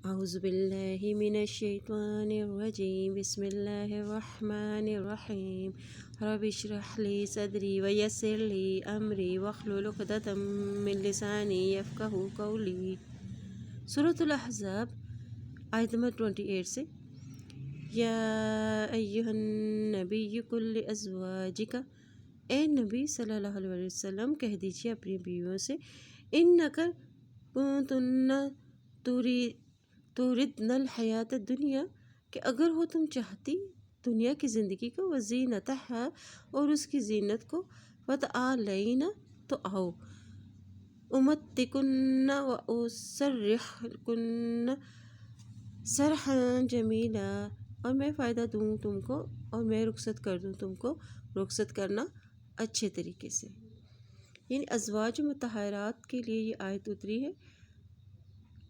اعوذ باللہ من الشیطان الرجیم بسم اللہ الرحمن الرحیم رب اشرح لی صدری ویسر لی امری واحلل عقدۃ من لسانی یفقہوا قولی۔ سورۃ الاحزاب آیت نمبر 28 سے، یا ایہا النبی قل لازواجک، اے نبی صلی اللہ علیہ وسلم کہہ دیجیے اپنی بیویوں سے، انک کنتن تردن الحیات الدنیا، کہ اگر ہو تم چاہتی دنیا کی زندگی کو، وزینتہا اور اس کی زینت کو، فتعالینا تو آؤ، امتکن واسرحکن سرحا جمیلا، اور میں فائدہ دوں تم کو اور میں رخصت کر دوں تم کو رخصت کرنا اچھے طریقے سے۔ یعنی ازواج مطہرات کے لیے یہ آیت اتری ہے۔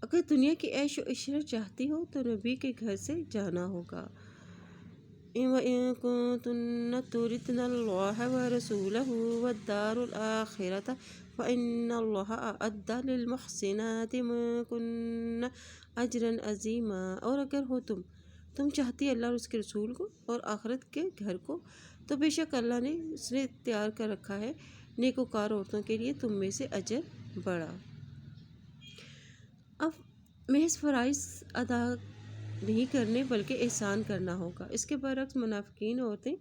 اگر دنیا کی عیش و عشرت چاہتی ہو تو نبی کے گھر سے جانا ہوگا۔ وَإِن كُنتُنَّ تُرِدْنَ اللَّهَ وَرَسُولَهُ وَالدَّارَ الْآخِرَةَ فَإِنَّ اللَّهَ أَعَدَّ لِلْمُحْسِنَاتِ مِنكُنَّ أَجْرًا عَظِيمًا، اور اگر ہو تم چاہتی اللہ اور اس کے رسول کو اور آخرت کے گھر کو، تو بے شک اللہ نے اس نے تیار کر رکھا ہے نیکوکار عورتوں کے لیے تم میں سے اجر بڑا۔ اب محض فرائض ادا نہیں کرنے بلکہ احسان کرنا ہوگا۔ اس کے برعکس منافقین عورتیں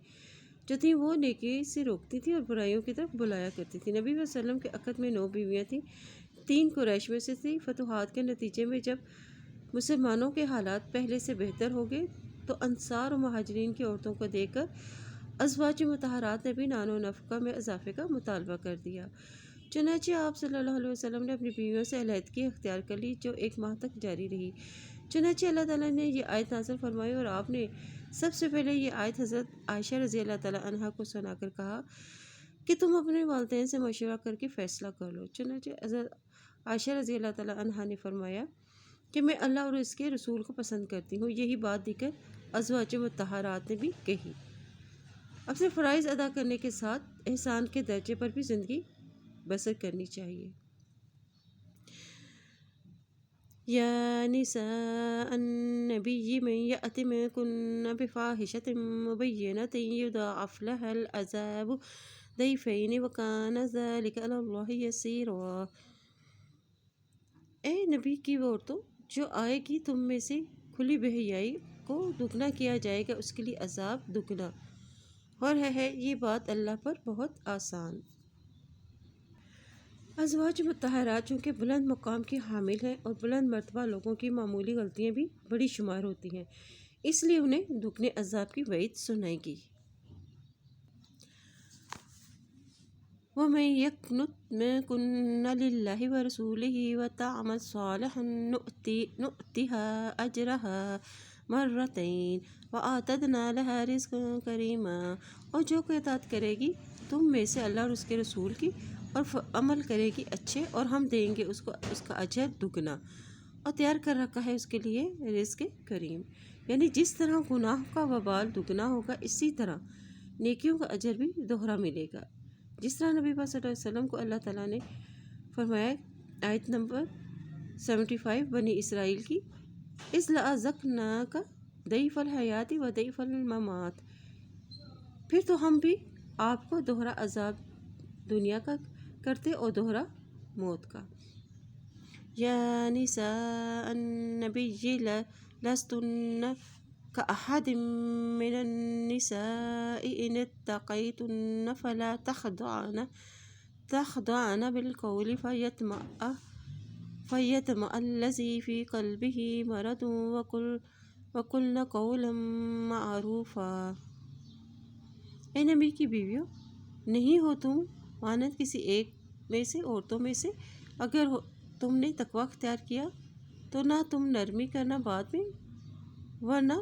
جو تھیں وہ نیکی سے روکتی تھیں اور برائیوں کی طرف بلایا کرتی تھیں۔ نبی صلی اللہ علیہ وسلم کے عقد میں 9 بیویاں تھیں، 3 قریش میں سے تھیں۔ فتوحات کے نتیجے میں جب مسلمانوں کے حالات پہلے سے بہتر ہو گئے تو انصار و مہاجرین کی عورتوں کو دیکھ کر ازواج مطہرات نے بھی نان و نفقہ میں اضافے کا مطالبہ کر دیا۔ چنانچہ آپ صلی اللہ علیہ وسلم نے اپنی بیویوں سے علیحدگی اختیار کر لی، جو 1 ماہ تک جاری رہی۔ چنانچہ اللہ تعالیٰ نے یہ آیت نازل فرمائی اور آپ نے سب سے پہلے یہ آیت حضرت عائشہ رضی اللہ تعالیٰ عنہا کو سنا کر کہا کہ تم اپنے والدین سے مشورہ کر کے فیصلہ کر لو۔ چنانچہ حضرت عائشہ رضی اللہ تعالیٰ عنہا نے فرمایا کہ میں اللہ اور اس کے رسول کو پسند کرتی ہوں۔ یہی بات دیگر ازواج مطہرات نے بھی کہی۔ اپنے فرائض ادا کرنے کے ساتھ احسان کے درجے پر بھی زندگی بسر کرنی چاہیے۔ یا نساء النبی من یأت منکن بفاحشۃ مبینۃ یضاعف لها العذاب ضعفین وکان ذلک علی اللہ یسیرا۔ اے نبی کی وہ عورتوں جو آئے گی تم میں سے، کھلی بے حیائی کو دگنا کیا جائے گا، اس کے لیے عذاب دگنا، اور ہے یہ بات اللہ پر بہت آسان۔ ازواج مطہرات چونکہ بلند مقام کی حامل ہیں اور بلند مرتبہ لوگوں کی معمولی غلطیاں بھی بڑی شمار ہوتی ہیں، اس لیے انہیں دگنے عذاب کی وعید سنائی گئی۔ وَمَن يَقْنُتْ مِنكُنَّ لِلَّهِ وَرَسُولِهِ وَتَعْمَلْ صَالِحًا نُؤْتِهَا أَجْرَهَا مرتين وَأَعْتَدْنَا لَهَا رِزْقًا كَرِيمًا، اور جو کوئی اطاعت کرے گی تم میں سے اللہ اور اس کے رسول کی اور عمل کرے گی اچھے، اور ہم دیں گے اس کو اس کا اجر دگنا، اور تیار کر رکھا ہے اس کے لیے رزق کریم۔ یعنی جس طرح گناہ کا وبال دگنا ہوگا، اسی طرح نیکیوں کا اجر بھی دوہرا ملے گا۔ جس طرح نبی صلی اللہ علیہ وسلم کو اللہ تعالیٰ نے فرمایا آیت نمبر 75 بنی اسرائیل کی، اذ لأذقناک ضیف الحیات و ضیف الممات، پھر تو ہم بھی آپ کو دوہرا عذاب دنیا کا کرتے اور دوہرا موت کا۔ یا نساء النبی لستن کأحد من النساء ان اتقیتن فلا تخضعن بالقول فیطمع الذی فی قلبہ مرض وقلن قولا معروفا۔ اے نبی کی بیویوں، نہیں ہو تم مانند کسی ایک میں سے عورتوں میں سے، اگر تم نے تقوی اختیار کیا تو نہ تم نرمی کرنا بات میں، ورنہ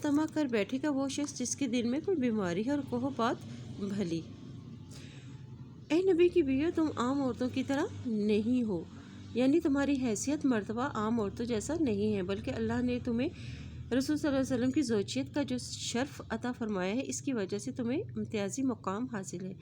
طمع کر بیٹھے گا وہ شخص جس کے دل میں کوئی بیماری ہے، اور کہو بات بھلی۔ اے نبی کی بیویوں، تم عام عورتوں کی طرح نہیں ہو، یعنی تمہاری حیثیت مرتبہ عام عورتوں جیسا نہیں ہے، بلکہ اللہ نے تمہیں رسول صلی اللہ علیہ وسلم کی زوجیت کا جو شرف عطا فرمایا ہے، اس کی وجہ سے تمہیں امتیازی مقام حاصل ہے۔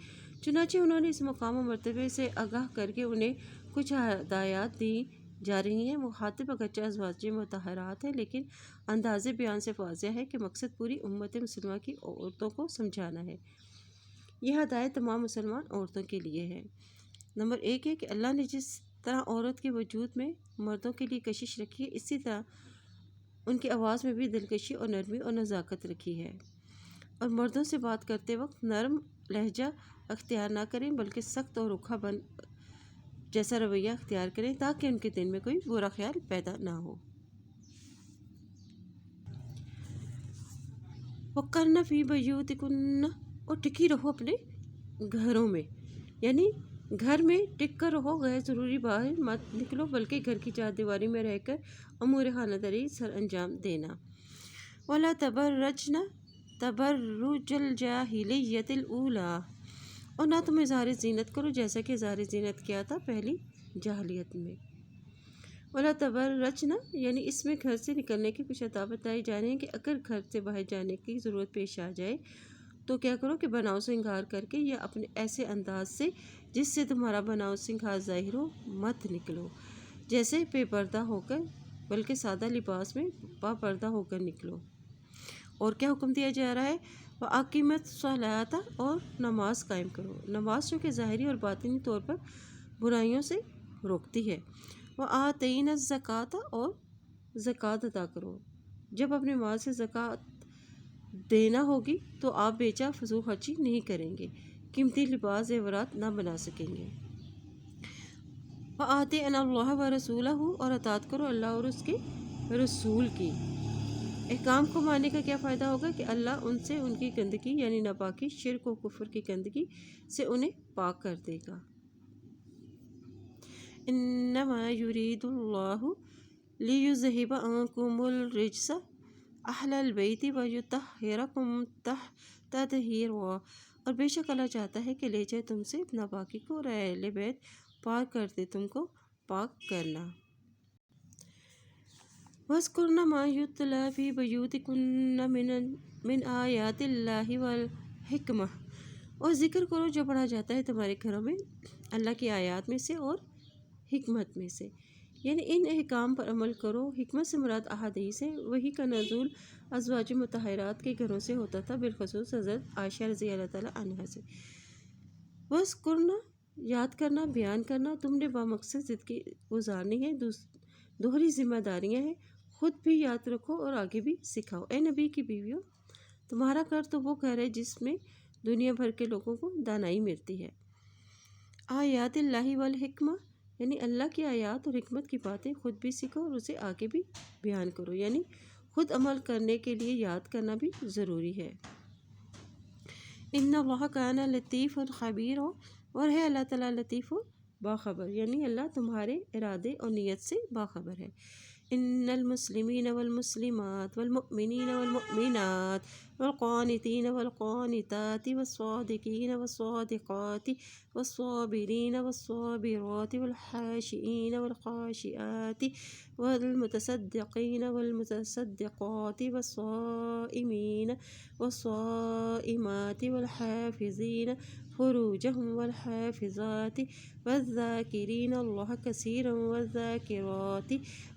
چنانچہ انہوں نے اس مقام و مرتبے سے آگاہ کر کے انہیں کچھ ہدایات دی جا رہی ہیں۔ مخاطب اگرچہ ازواج مطہرات ہیں، لیکن انداز بیان سے واضح ہے کہ مقصد پوری امت مسلمہ کی عورتوں کو سمجھانا ہے۔ یہ ہدایت تمام مسلمان عورتوں کے لیے ہے۔ نمبر 1 ہے کہ اللہ نے جس طرح عورت کے وجود میں مردوں کے لیے کشش رکھی ہے، اسی طرح ان کی آواز میں بھی دلکشی اور نرمی اور نزاکت رکھی ہے، اور مردوں سے بات کرتے وقت نرم لہجہ اختیار نہ کریں بلکہ سخت اور رکھا بن جیسا رویہ اختیار کریں تاکہ ان کے دل میں کوئی برا خیال پیدا نہ ہو۔ وَقَرْنَ فِي بُيُوتِكُنَّ، اور ٹکی رہو اپنے گھروں میں، یعنی گھر میں ٹک کر رہو، غیر ضروری باہر مت نکلو بلکہ گھر کی چار دیواری میں رہ کر امور خانہ داری سر انجام دینا۔ وَلَا تَبَرَّجْنَ تَبَرُّجَ الْجَاهِلِيَّةِ الْأُولَىٰ، اور نہ تم اظہار زینت کرو جیسا کہ اظہار زینت کیا تھا پہلی جاہلیت میں۔ وَلَا تَبَرَّجْنَ، یعنی اس میں گھر سے نکلنے کے کچھ آداب بتائے جا رہے ہیں کہ اگر گھر سے باہر جانے کی ضرورت پیش آ جائے تو کیا کرو کہ بناؤ سنگھار کر کے یا اپنے ایسے انداز سے جس سے تمہارا بناؤ سنگھار ظاہر ہو مت نکلو، جیسے بے پردہ ہو کر، بلکہ سادہ لباس میں با پردہ ہو کر نکلو۔ اور کیا حکم دیا جا رہا ہے؟ وَأَقِیمَتِ الصَّلَاةَ، اور نماز قائم کرو، نماز جو کہ ظاہری اور باطنی طور پر برائیوں سے روکتی ہے۔ وَآتَیْنَ الزَّکَاةَ، اور زکوٰۃ ادا کرو، جب اپنے مال سے زکوٰۃ دینا ہوگی تو آپ بیچا فضول خرچی نہیں کریں گے، قیمتی لباس زیورات نہ بنا سکیں گے۔ وَآتِعْنَ اللَّهَ وَرَسُولَهُ، اور اطاعت کرو اللہ اور اس کے رسول کی۔ احکام کو ماننے کا کیا فائدہ ہوگا کہ اللہ ان سے ان کی گندگی یعنی ناپاکی، شرک و کفر کی گندگی سے انہیں پاک کر دے گا۔ انما یرید اللہ لیذہب عنکم الرجس اہل البیت ویطہرکم تطہیرا، اور بے شک اللہ چاہتا ہے کہ لے جائے تم سے ناپاکی کو اور اہل بیت پاک کر دے تم کو پاک کرنا۔ وَاذْكُرْنَ مَا يُتْلَىٰ فِي بُيُوتِكُنَّ مِنْ آیَاتِ اللَّهِ وَالْحِکْمَةِ، اور ذکر کرو جو پڑھا جاتا ہے تمہارے گھروں میں اللہ کی آیات میں سے اور حکمت میں سے، یعنی ان احکام پر عمل کرو۔ حکمت سے مراد احادیث ہے۔ وحی کا نزول ازواج مطہرات کے گھروں سے ہوتا تھا، بالخصوص حضرت عائشہ رضی اللہ تعالیٰ عنہا سے۔ وَاذْكُرْنَ، یاد کرنا، بیان کرنا، تم نے بامقصد زندگی گزارنی ہے، دوہری ذمہ داریاں ہیں، خود بھی یاد رکھو اور آگے بھی سکھاؤ۔ اے نبی کی بیویوں، تمہارا گھر تو وہ گھر ہے جس میں دنیا بھر کے لوگوں کو دانائی ملتی ہے۔ آیات اللہ والحکمہ، یعنی اللہ کی آیات اور حکمت کی باتیں خود بھی سیکھو اور اسے آگے بھی بیان کرو، یعنی خود عمل کرنے کے لیے یاد کرنا بھی ضروری ہے۔ ان اللہ کان لطیفا خبیرا، اور ہے اللہ تعالیٰ لطیف و باخبر، یعنی اللہ تمہارے ارادے اور نیت سے باخبر ہے۔ ان المسلمین والمسلمات والمؤمنین والمؤمنات والقانتین والقانتات والصادقین والصادقات والصابرین والصابرات والخاشعین والخاشعات والمتصدقین والمتصدقات والصائمین والصائمات والحافظین فروجهم والحافظات والذاکرین اللہ کثیرا والذاکرات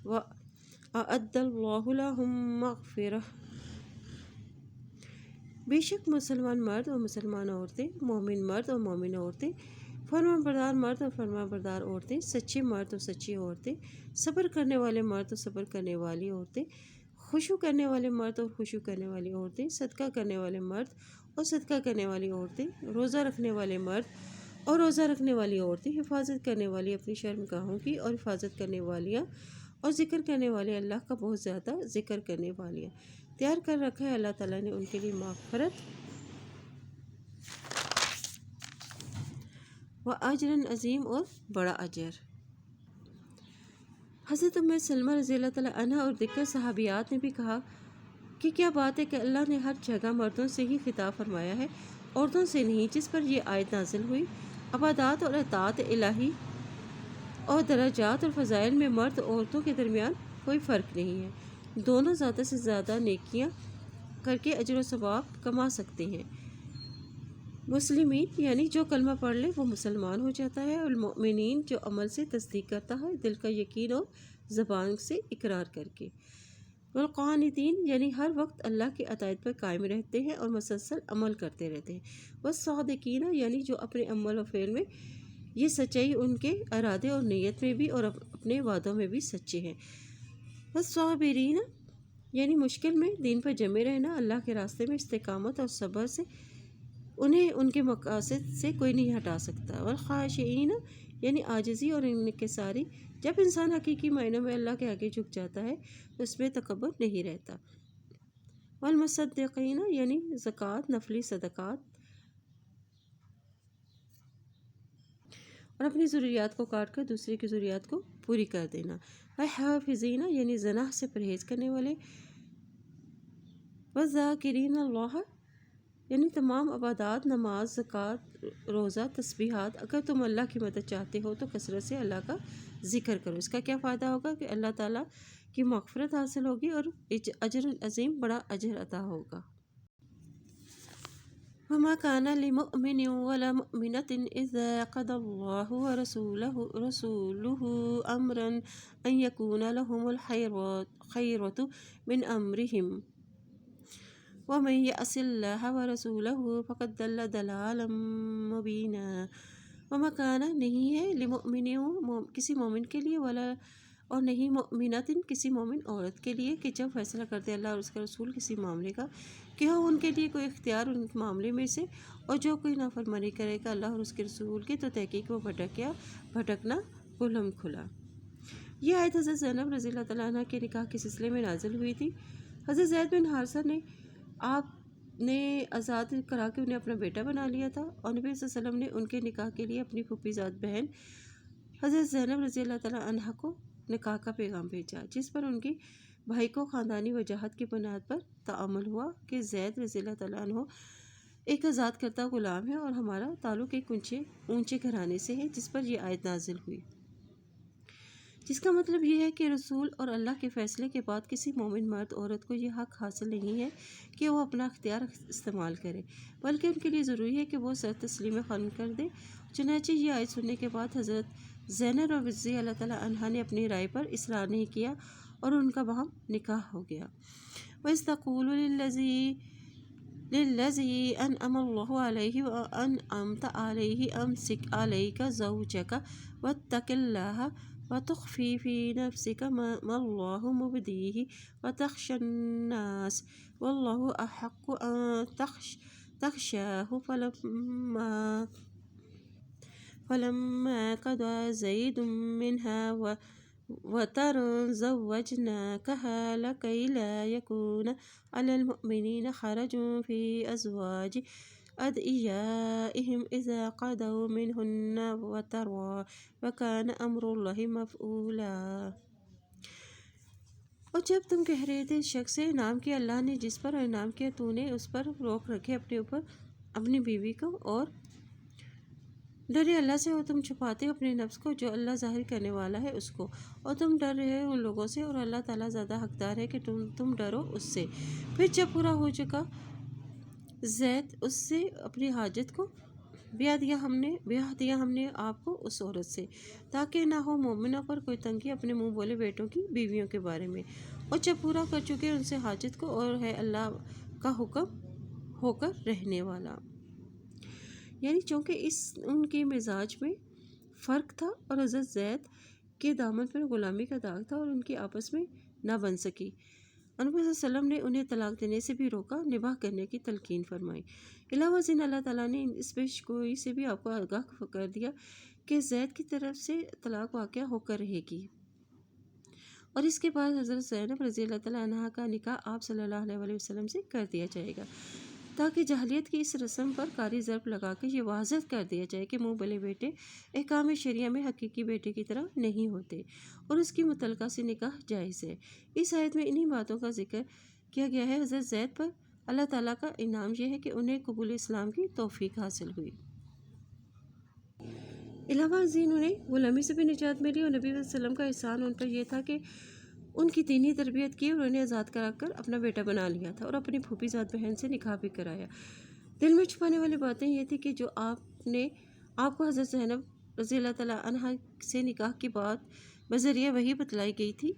وأعد اللہ لهم مغفرہ۔ بے شک مسلمان مرد اور مسلمان عورتیں، مومن مرد اور مومن عورتیں، فرما بردار مرد اور فرما بردار عورتیں، سچے مرد اور سچی عورتیں، صبر کرنے والے مرد اور صبر کرنے والی عورتیں، خشوع کرنے والے مرد اور خشوع کرنے والی عورتیں، صدقہ کرنے والے مرد اور صدقہ کرنے والی عورتیں، روزہ رکھنے والے مرد اور روزہ رکھنے والی عورتیں، حفاظت کرنے والی اپنی شرمگاہوں کی اور حفاظت کرنے والیاں، اور ذکر کرنے والے اللہ کا بہت زیادہ ذکر کرنے والیاں۔ تیار کر رکھا ہے اللہ تعالیٰ نے ان کے لیے مغفرت و اجر عظیم، اور بڑا اجر۔ حضرت ام سلمہ رضی اللہ تعالیٰ عنہا اور دیگر صحابیات نے بھی کہا کہ کیا بات ہے کہ اللہ نے ہر جگہ مردوں سے ہی خطاب فرمایا ہے، عورتوں سے نہیں، جس پر یہ آیت نازل ہوئی۔ عبادات اور اطاعت الہی اور درجات اور فضائل میں مرد اور عورتوں کے درمیان کوئی فرق نہیں ہے، دونوں زیادہ سے زیادہ نیکیاں کر کے اجر و ثواب کما سکتے ہیں۔ مسلمین یعنی جو کلمہ پڑھ لے وہ مسلمان ہو جاتا ہے، اور المؤمنین جو عمل سے تصدیق کرتا ہے، دل کا یقین اور زبان سے اقرار کر کے، والقانتین یعنی ہر وقت اللہ کی اطاعت پر قائم رہتے ہیں اور مسلسل عمل کرتے رہتے ہیں، والصادقین یعنی جو اپنے عمل و فعل میں یہ سچائی ان کے ارادے اور نیت میں بھی اور اپنے وعدوں میں بھی سچے ہیں، والصابرین یعنی مشکل میں دین پر جمے رہنا، اللہ کے راستے میں استقامت اور صبر سے انہیں ان کے مقاصد سے کوئی نہیں ہٹا سکتا، والخاشعین یعنی عاجزی اور انکساری، جب انسان حقیقی معنوں میں اللہ کے آگے جھک جاتا ہے تو اس میں تکبر نہیں رہتا، والمصدقین یعنی زکوٰۃ نفلی صدقات اور اپنی ضروریات کو کاٹ کر دوسرے کی ضروریات کو پوری کر دینا، والحافظین یعنی زنا سے پرہیز کرنے والے، والذاکرین اللہ یعنی تمام عبادات، نماز، زکوٰۃ، روزہ، تسبیحات، اگر تم اللہ کی مدد چاہتے ہو تو کثرت سے اللہ کا ذکر کرو، اس کا کیا فائدہ ہوگا کہ اللہ تعالیٰ کی مغفرت حاصل ہوگی اور اجر عظیم بڑا اجر عطا ہوگا۔ وما كان لمؤمن ولا مؤمنة إذا قضى الله ورسوله أمرا أن يكون لهم الخيرة من أمرهم ومن يعص الله ورسوله فقد ضل ضلالا مبينا۔ وما كان نہیں ہے لمؤمن کسی مومن کے لیے، ولا اور نہیں مؤمنات کسی مومن عورت کے لیے، کہ جب فیصلہ کرتے اللہ اور اس کا رسول کسی معاملے کا کہ ہو ان کے لیے کوئی اختیار ان معاملے میں سے، اور جو کوئی نافرمانی کرے گا اللہ اور اس کے رسول کی تو تحقیق وہ بھٹکنا کھلم کھلا۔ یہ آیت حضرت زینب رضی اللہ تعالیٰ عنہ کے نکاح کے سلسلے میں نازل ہوئی تھی۔ حضرت زید بن حارثہ نے آپ نے آزاد کرا کے انہیں اپنا بیٹا بنا لیا تھا، اور نبی صلی اللہ علیہ وسلم نے ان کے نکاح کے لیے اپنی پھوپھی زاد بہن حضرت زینب رضی اللہ تعالیٰ عنہ کو نکاح کا پیغام بھیجا، جس پر ان کی بھائی کو خاندانی وجاہت کی بنیاد پر تعامل ہوا کہ زید رضی اللہ تعالیٰ عنہ ایک آزاد کردہ غلام ہے اور ہمارا تعلق ایک اونچے گھرانے سے ہے، جس پر یہ آیت نازل ہوئی، جس کا مطلب یہ ہے کہ رسول اور اللہ کے فیصلے کے بعد کسی مومن مرد عورت کو یہ حق حاصل نہیں ہے کہ وہ اپنا اختیار استعمال کرے، بلکہ ان کے لیے ضروری ہے کہ وہ سر تسلیم خم کر دے۔ چنانچہ یہ آیت سننے کے بعد حضرت زینب رضی اللہ تعالیٰ عنہا نے اپنی رائے پر اصرار نہیں کیا اور ان کا باہم نکاح ہو گیا۔ وَإِذْ تَقُولُ لِلَّذِي أَنْعَمَ اللَّهُ عَلَيْهِ وَأَنْعَمْتَ عَلَيْهِ أَمْسِكْ عَلَيْكَ زَوْجَكَ وَاتَّقِ اللَّهَ وَتُخْفِي فِي نَفْسِكَ مَا اللَّهُ مُبْدِيهِ وَتَخْشَى النَّاسَ وَاللَّهُ أَحَقُّ أَن تَخْشَاهُ فلما قضى زيد منها وطرا زوجناكها لكي لا يكون على المؤمنين حرج في أزواج أدعيائهم إذا قضوا منهن وطرا وكان أمر الله مفعولا۔ اور جب تم کہہ رہے تھے شخص سے انعام کیا اللہ نے جس پر، اور انعام کیا تو نے اس پر روک رکھے اپنے اوپر اپنی بیوی کو، اور ڈرے اللہ سے اور تم چھپاتے ہو اپنے نفس کو جو اللہ ظاہر کرنے والا ہے اس کو، اور تم ڈر رہے ہو ان لوگوں سے اور اللہ تعالیٰ زیادہ حقدار ہے کہ تم ڈرو اس سے۔ پھر جب پورا ہو چکا زید اس سے اپنی حاجت کو، بیاہ دیا ہم نے آپ کو اس عورت سے، تاکہ نہ ہو مومنوں پر کوئی تنگی اپنے منہ بولے بیٹوں کی بیویوں کے بارے میں، اور جب پورا کر چکے ان سے حاجت کو، اور ہے اللہ کا حکم ہو کر رہنے والا۔ یعنی چونکہ ان کے مزاج میں فرق تھا اور حضرت زید کے دامن پر غلامی کا داغ تھا اور ان کی آپس میں نہ بن سکی، نبی صلی اللہ علیہ وسلم نے انہیں طلاق دینے سے بھی روکا، نباہ کرنے کی تلقین فرمائی۔ علاوہ ازیں اللہ تعالیٰ نے اس پیش گوئی سے بھی آپ کو آگاہ کر دیا کہ زید کی طرف سے طلاق واقع ہو کر رہے گی، اور اس کے بعد حضرت زینب رضی اللہ تعالیٰ عنہا کا نکاح آپ صلی اللہ علیہ وسلم سے کر دیا جائے گا، تاکہ جاہلیت کی اس رسم پر کاری ضرب لگا کے یہ واضح کر دیا جائے کہ منہ بلے بیٹے احکام شریعہ میں حقیقی بیٹے کی طرح نہیں ہوتے، اور اس کی متعلقہ سے نکاح جائز ہے۔ اس آیت میں انہی باتوں کا ذکر کیا گیا ہے۔ حضرت زید پر اللہ تعالیٰ کا انعام یہ ہے کہ انہیں قبول اسلام کی توفیق حاصل ہوئی، علاوہ ازیں انہیں غلامی سے بھی نجات ملی، اور نبی صلی اللہ علیہ وسلم کا احسان ان پر یہ تھا کہ ان کی دینی تربیت کی اور انہیں آزاد کرا کر اپنا بیٹا بنا لیا تھا، اور اپنی پھوپھی زاد بہن سے نکاح بھی کرایا۔ دل میں چھپانے والی باتیں یہ تھی کہ جو آپ کو حضرت زینب رضی اللہ تعالیٰ عنہ سے نکاح کی بات بذریعہ وہی بتلائی گئی تھی۔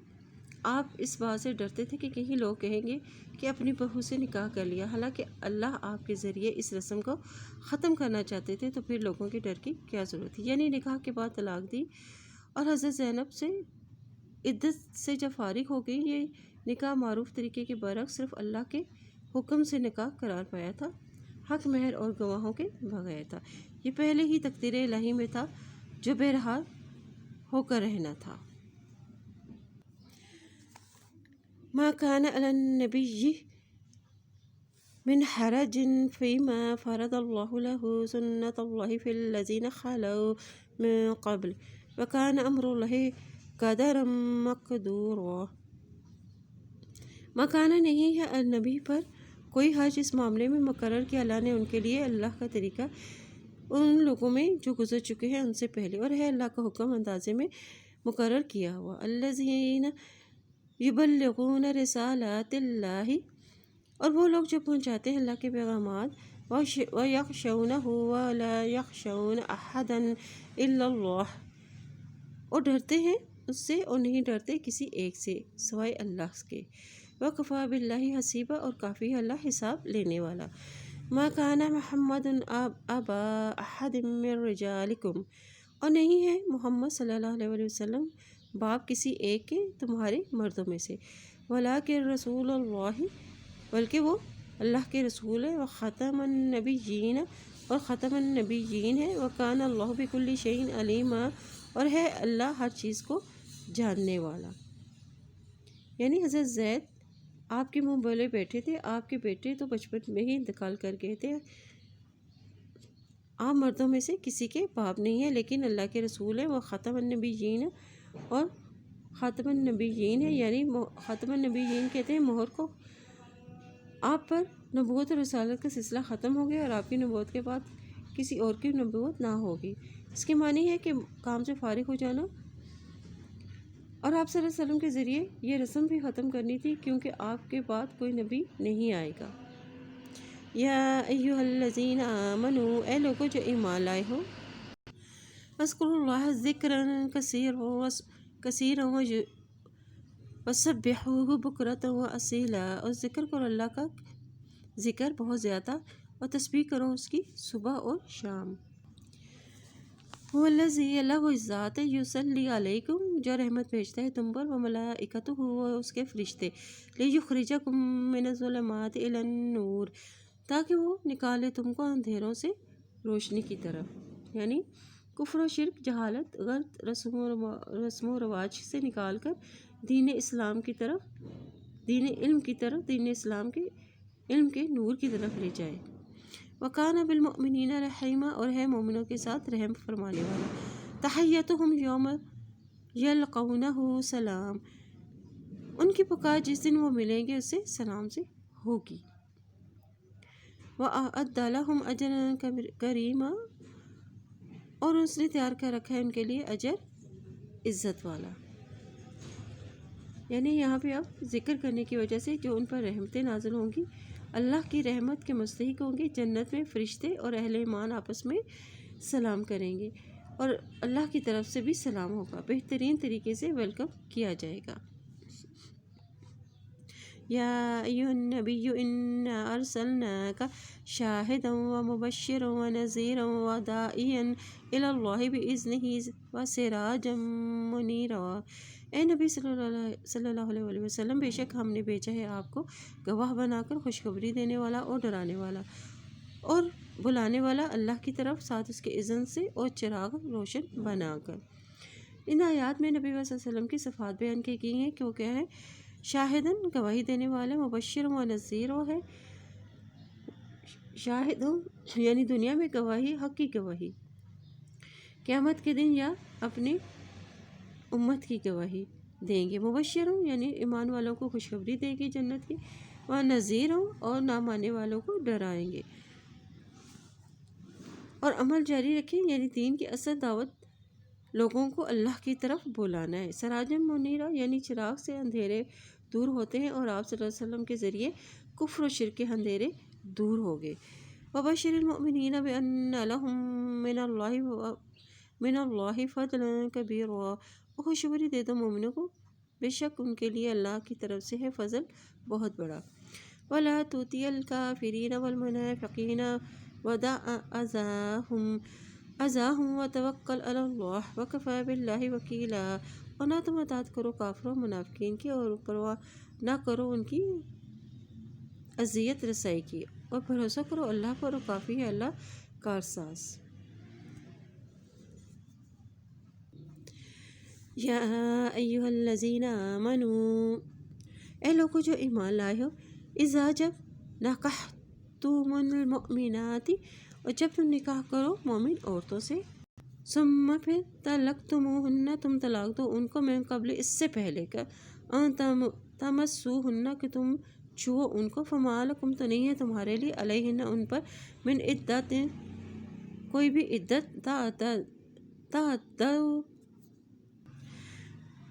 آپ اس بات سے ڈرتے تھے کہ کہیں لوگ کہیں گے کہ اپنی بہو سے نکاح کر لیا، حالانکہ اللہ آپ کے ذریعے اس رسم کو ختم کرنا چاہتے تھے، تو پھر لوگوں کے ڈر کی کیا ضرورت تھی؟ یعنی نکاح کے بعد طلاق دی اور حضرت زینب سے عدت سے جب فارغ ہو گئی، یہ نکاح معروف طریقے کے برعکس صرف اللہ کے حکم سے نکاح قرار پایا تھا، حق مہر اور گواہوں کے بغیر تھا۔ یہ پہلے ہی تقدیر الہی میں تھا جو بہرحال ہو کر رہنا تھا۔ ما كان على النبي من حرج فيما فرض الله له سنة الله في الذين خلوا من قبل وكان أمر الله قدرا مقدورا۔ مکانہ نہیں ہے النبی پر کوئی حج اس معاملے میں مقرر کہ اللہ نے ان کے لیے اللہ کا طریقہ ان لوگوں میں جو گزر چکے ہیں ان سے پہلے، اور ہے اللہ کا حکم اندازے میں مقرر کیا ہوا۔ الذین یبلغون رسالات اللہ، اور وہ لوگ جو پہنچاتے ہیں اللہ کے پیغامات، ویخشونہ ولا یخشون احدا الا اللہ، اور ڈرتے ہیں اس سے اور نہیں ڈرتے کسی ایک سے سوائے اللہ کے۔ وکفیٰ باللہ حسیبا، اور کافی اللہ حساب لینے والا۔ ما کان محمد ابا احد من رجالکم، اور نہیں ہے محمد صلی اللہ علیہ وسلم باپ کسی ایک کے تمہارے مردوں میں سے، ولکن رسول اللہ، بلکہ وہ اللہ کے رسول ہے، وخاتم النبیین، اور ختم النبیین ہے، وکان اللہ بکل شیء علیما، اور ہے اللہ ہر چیز کو جاننے والا۔ یعنی حضرت زید آپ کے منہ بولے بیٹھے تھے، آپ کے بیٹے تو بچپن میں ہی انتقال کر گئے تھے، آپ مردوں میں سے کسی کے باپ نہیں ہیں، لیکن اللہ کے رسول ہیں، وہ ختم النبیین، اور خاتم النبیین ہے، یعنی خاتم النبیین کہتے ہیں مہر کو۔ آپ پر نبوت اور رسالت کا سلسلہ ختم ہو گیا اور آپ کی نبوت کے بعد کسی اور کی نبوت نہ ہوگی۔ اس کے معنی ہے کہ کام سے فارغ ہو جانا، اور آپ صلی اللہ علیہ وسلم کے ذریعے یہ رسم بھی ختم کرنی تھی، کیونکہ آپ کے بعد کوئی نبی نہیں آئے گا۔ یا ایھا الذین آمنوا، اے لوگو جو ایمان لائے ہو، اذکروا اللہ ذکرا کثیرا وسبحوہ بکرۃ واصیلا، اور ذکر کرو اللہ کا ذکر بہت زیادہ، اور تسبیح کرو اس کی صبح اور شام۔ هو الذی، اللہ وہ ذات ہے، یصلی علیکم، جو رحمت بھیجتا ہے تم پر، وملائکتہ، وہ اس کے فرشتے، لیخرجکم من الظلمات الی النور، تاکہ وہ نکالے تم کو اندھیروں سے روشنی کی طرف، یعنی کفر و شرک، جہالت، غلط رسم و رواج سے نکال کر دین اسلام کی طرف، دین علم کی طرف، دین اسلام کے علم کے نور کی طرف لے جائے۔ وَكَانَ بِالْمُؤْمِنِينَ رَحِيمًا، اور ہے مومنوں کے ساتھ رحم فرمانے والا۔ تحیتہم یوم یلقونہ سلام، ان کی پکار جس دن وہ ملیں گے اس سے سلام سے ہوگی۔ وَأَعَدَّ لَهُمْ أَجْرًا کریما، اور اس نے تیار کر رکھا ہے ان کے لیے اجر عزت والا۔ یعنی یہاں پہ اب ذکر کرنے کی وجہ سے جو ان پر رحمتیں نازل ہوں گی، اللہ کی رحمت کے مستحق ہوں گے، جنت میں فرشتے اور اہل ایمان آپس میں سلام کریں گے، اور اللہ کی طرف سے بھی سلام ہوگا، بہترین طریقے سے ویلکم کیا جائے گا۔ یا ایھا النبی انا ارسلناک شاہدا ومبشرا ونذیرا وداعیا الی اللہ باذنہ وسراجا منیرا، اے نبی صلی اللہ علیہ وسلم، بے شک ہم نے بھیجا ہے آپ کو گواہ بنا کر، خوشخبری دینے والا اور ڈرانے والا اور بلانے والا اللہ کی طرف، ساتھ اس کے اذن سے، اور چراغ روشن بنا کر۔ ان آیات میں نبی صلی اللہ علیہ وسلم کی صفات بیان کی گئی ہیں، کیوں کیا ہے؟ شاہدن، گواہی دینے والا، مبشر و نذیر ہے، شاہد یعنی دنیا میں گواہی، حق کی گواہی، قیامت کے دن یا اپنی امت کی گواہی دیں گے۔ مبشر یعنی ایمان والوں کو خوشخبری دے گی جنت کی، و نذیر، اور نہ ماننے والوں کو ڈرائیں گے۔ اور عمل جاری رکھیں، یعنی دین کی اصل دعوت لوگوں کو اللہ کی طرف بلانا ہے۔ سراجم منیرہ، یعنی چراغ سے اندھیرے دور ہوتے ہیں، اور آپ صلی اللہ علیہ وسلم کے ذریعے کفر و شرک کے اندھیرے دور ہو گئے۔ وبشر المؤمنین بأن لهم من اللہ فضلا کبیرا، اور خوشخبری دے دو مومنوں کو بے شک ان کے لیے اللہ کی طرف سے ہے فضل بہت بڑا۔ ولا تطع الکافرین والمنافقین ودع اذاہم وتوکل علی اللہ وکفی باللہ وکیلا، اور نہ تم اطاعت کرو کافروں منافقین کی، اور پرواہ نہ کرو ان کی اذیت رسائی کی، اور بھروسہ کرو اللہ پر، اور کافی ہے اللہ کارساز۔ یا ایھا الذین آمنوا، اے لوگو جو ایمان لائے ہو، اذا جب نکحتم المؤمنات، اور جب تم نکاح کرو مومن عورتوں سے، ثم پھر طلقتموہن تم طلاق دو ان کو، من قبل اس سے پہلے کا، ان تمسوہن کہ تم چھو ان کو، فما لکم تو نہیں ہے تمہارے لیے، علیہن ان پر، من عدت کوئی بھی عدت،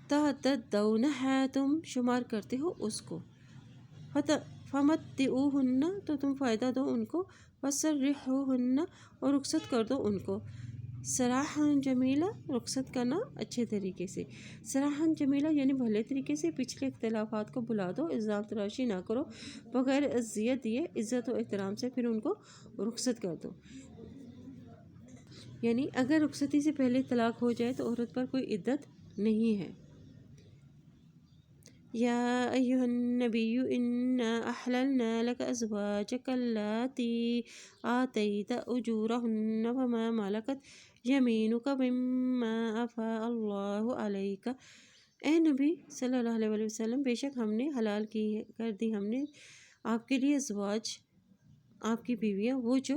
تعتدونہا تم شمار کرتے ہو اس کو، فمتعوہن تو تم فائدہ دو ان کو، وسرحوہن اور رخصت کر دو ان کو، سراحً جمیلا رخصت کرنا اچھے طریقے سے، سراحً جمیلا یعنی بھلے طریقے سے، پچھلے اختلافات کو بھلا دو، الزام تراشی نہ کرو، بغیر اذیت دیے، عزت و احترام سے، پھر ان کو رخصت کر دو۔ یعنی اگر رخصتی سے پہلے طلاق ہو جائے تو عورت پر کوئی عدت نہیں ہے۔ یا ایھا النبی انا احللنا لک ازواجک اللاتی آتیت اجورہن وما ملکت یمینک مما افاء اللہ علیک، اے نبی صلی اللہ علیہ وسلم، بے شک ہم نے حلال کر دی ہم نے آپ کے لیے ازواج، آپ کی بیویاں، وہ جو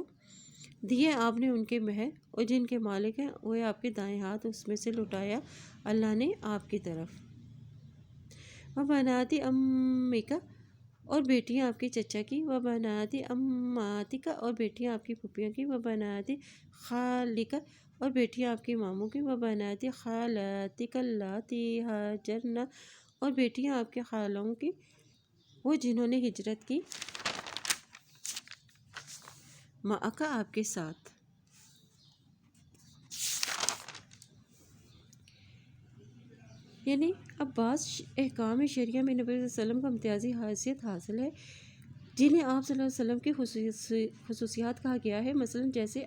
دیے آپ نے ان کے مہر، اور جن کے مالک ہیں وہ آپ کے دائیں ہاتھ، اس میں سے لٹایا اللہ نے آپ کی طرف، وبنات عمک اور بیٹیاں آپ کے چچا کی، وبنات عماتک اور بیٹیاں آپ کی پھوپھیوں کی، وبنات خالک اور بیٹیاں آپ کے ماموں کی، وبنات خالاتک اللاتی ہاجرن اور بیٹیاں آپ کے خالوں کی، وہ جنہوں نے ہجرت کی، معک آپ کے ساتھ۔ یعنی اب بعض احکام شرعیہ میں نبی صلی اللہ علیہ وسلم کو امتیازی حیثیت حاصل ہے، جنہیں آپ صلی اللہ علیہ وسلم کی خصوصیات کہا گیا ہے، مثلا جیسے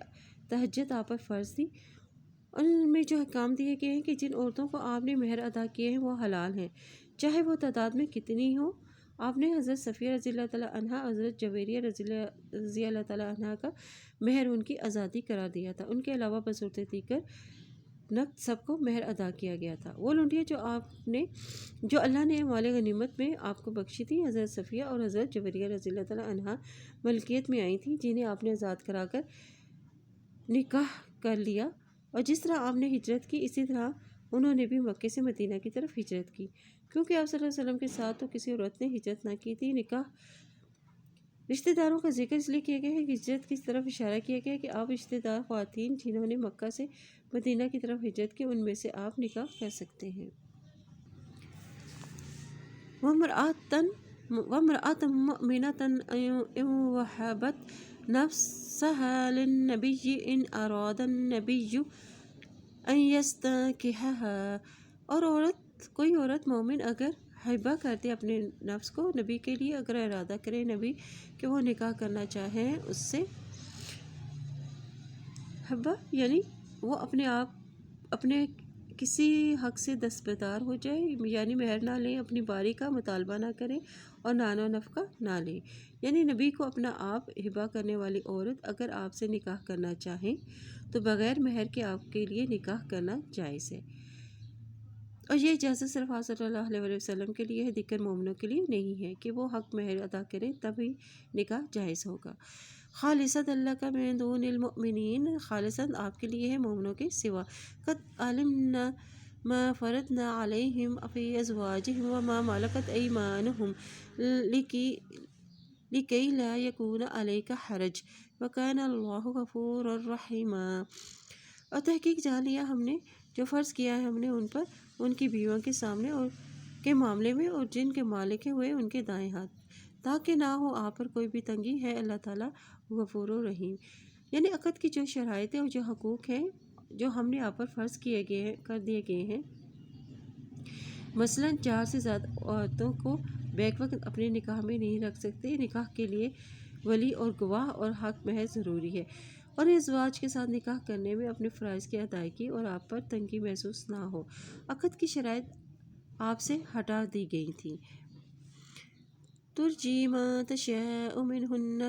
تہجد آپ پر فرض تھی، ان میں جو احکام دیے گئے ہیں کہ جن عورتوں کو آپ نے مہر ادا کیے ہیں وہ حلال ہیں، چاہے وہ تعداد میں کتنی ہوں۔ آپ نے حضرت صفیہ رضی اللہ تعالیٰ عنہ، حضرت جویریہ رضی اللہ تعالیٰ عنہ کا مہر ان کی آزادی قرار دیا تھا، ان کے علاوہ بصورت دیگر نقد سب کو مہر ادا کیا گیا تھا۔ وہ لونڈیاں جو اللہ نے مال غنیمت میں آپ کو بخشی تھی، حضرت صفیہ اور حضرت جویریہ رضی اللہ تعالیٰ عنہ ملکیت میں آئی تھیں، جنہیں آپ نے آزاد کرا کر نکاح کر لیا، اور جس طرح آپ نے ہجرت کی اسی طرح انہوں نے بھی مکے سے مدینہ کی طرف ہجرت کی، کیونکہ آپ صلی اللہ علیہ وسلم کے ساتھ تو کسی عورت نے ہجرت نہ کی تھی۔ نکاح رشتہ داروں کا ذکر اس لیے کیا گیا ہے کہ ہجرت کی طرف اشارہ کیا گیا ہے کہ آپ رشتہ دار خواتین جنہوں نے مکہ سے مدینہ کی طرف ہجرت کی، ان میں سے آپ نکاح کر سکتے ہیں۔ وامرأة مؤمنة إن وهبت نفسها للنبي إن أراد النبي أن يستنكحها، اور کوئی عورت مومن اگر ہبہ کرتے اپنے نفس کو نبی کے لیے، اگر ارادہ کرے نبی کہ وہ نکاح کرنا چاہیں اس سے، ہبہ یعنی وہ اپنے کسی حق سے دستبردار ہو جائے، یعنی مہر نہ لیں، اپنی باری کا مطالبہ نہ کریں، اور نان و نفقہ نہ لیں، یعنی نبی کو اپنا آپ ہبہ کرنے والی عورت اگر آپ سے نکاح کرنا چاہیں تو بغیر مہر کے آپ کے لیے نکاح کرنا جائز ہے، اور یہ اجازت صرف آپ صلی اللہ علیہ وسلم کے لیے ہے، دیگر مومنوں کے لیے نہیں ہے کہ وہ حق مہر ادا کریں، تبھی نکاح جائز ہوگا۔ خالصۃ لک من دون المؤمنین، خالصاً آپ کے لیے ہے مومنوں کے سوا، قد علمنا ما فرضنا علیہم فی ازواجہم وما ملکت ایمانہم لکی لا یکون علیک حرج وکان اللہ غفورا رحیما، اور تحقیق جان لیا ہم نے جو فرض کیا ہے ہم نے ان پر ان کی بیویوں کے سامنے اور کے معاملے میں، اور جن کے مالک ہیں ہوئے ان کے دائیں ہاتھ، تاکہ نہ ہو آپ پر کوئی بھی تنگی ہے، اللہ تعالیٰ غفور و رحیم۔ یعنی عقد کی جو شرائط اور جو حقوق ہیں جو ہم نے آپ پر فرض کر دیے گئے ہیں، مثلاً 4 سے زیادہ عورتوں کو بیک وقت اپنے نکاح میں نہیں رکھ سکتے، نکاح کے لیے ولی اور گواہ اور حق مہر ضروری ہے، اور ازواج کے ساتھ نکاح کرنے میں اپنے فرائض کی ادائیگی اور آپ پر تنگی محسوس نہ ہو۔ عقد کی شرائط آپ سے ہٹا دی گئی تھیں۔ ترجی ما تشاء منہن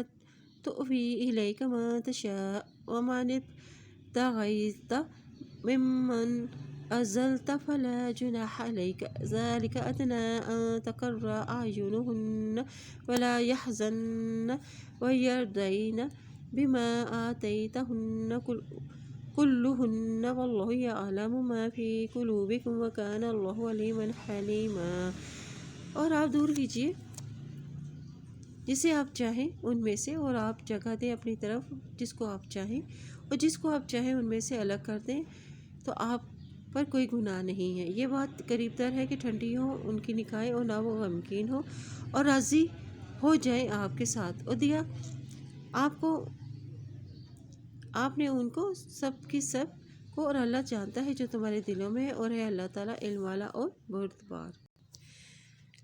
تؤوی الیک ما تشاء ومن ابتغیت ممن عزلت فلا جناح علیک ذلک ادنی ان تقر اعینہن ولا یحزن ویرضین بما آتیتہن کلہن واللہ یعلم ما فی قلوبکم وکان اللہ علیما حلیما۔ اور آپ دور کیجیے جسے آپ چاہیں ان میں سے، اور آپ جگہ دیں اپنی طرف جس کو آپ چاہیں، اور جس کو آپ چاہیں ان میں سے الگ کر دیں، تو آپ پر کوئی گناہ نہیں ہے۔ یہ بات قریب تر ہے کہ ٹھنڈی ہو ان کی نکاحیں اور نہ وہ غمگین ہو اور راضی ہو جائیں آپ کے ساتھ، اور دیا آپ نے ان کو سب کی سب کو، اور اللہ جانتا ہے جو تمہارے دلوں میں ہے، اور ہے اللہ تعالیٰ علم والا اور بردبار۔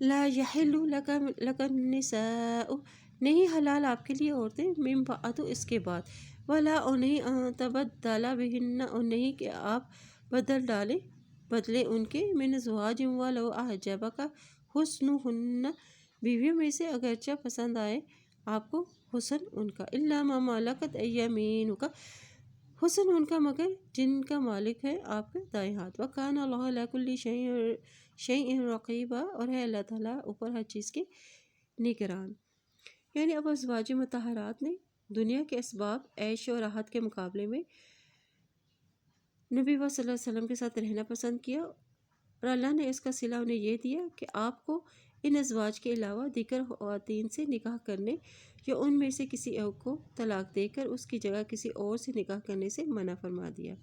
لا یحل لک النساء، نہیں حلال آپ کے لیے عورتیں، من بعد اس کے بعد، ولا اور نہیں ان تبدل بہن، اور نہیں کہ آپ بدلے ان کے، من ازواج ولو اعجبک حسنہن، بیویوں میں سے اگرچہ پسند آئے آپ کو حسن ان کا، الا ما ملکت یمینک، حسن ان کا مگر جن کا مالک ہے آپ کے دائیں ہاتھ، وکان اللہ علی کل شیء رقیبا، اور ہے اللہ تعالیٰ اوپر ہر چیز کے نگران۔ یعنی اب ازواج مطہرات نے دنیا کے اسباب عیش و راحت کے مقابلے میں نبی صلی اللہ علیہ وسلم کے ساتھ رہنا پسند کیا، اور اللہ نے اس کا صلہ انہیں یہ دیا کہ آپ کو ان ازواج کے علاوہ دیگر خواتین سے نکاح کرنے یا ان میں سے کسی ایک کو طلاق دے کر اس کی جگہ کسی اور سے نکاح کرنے سے منع فرما دیا۔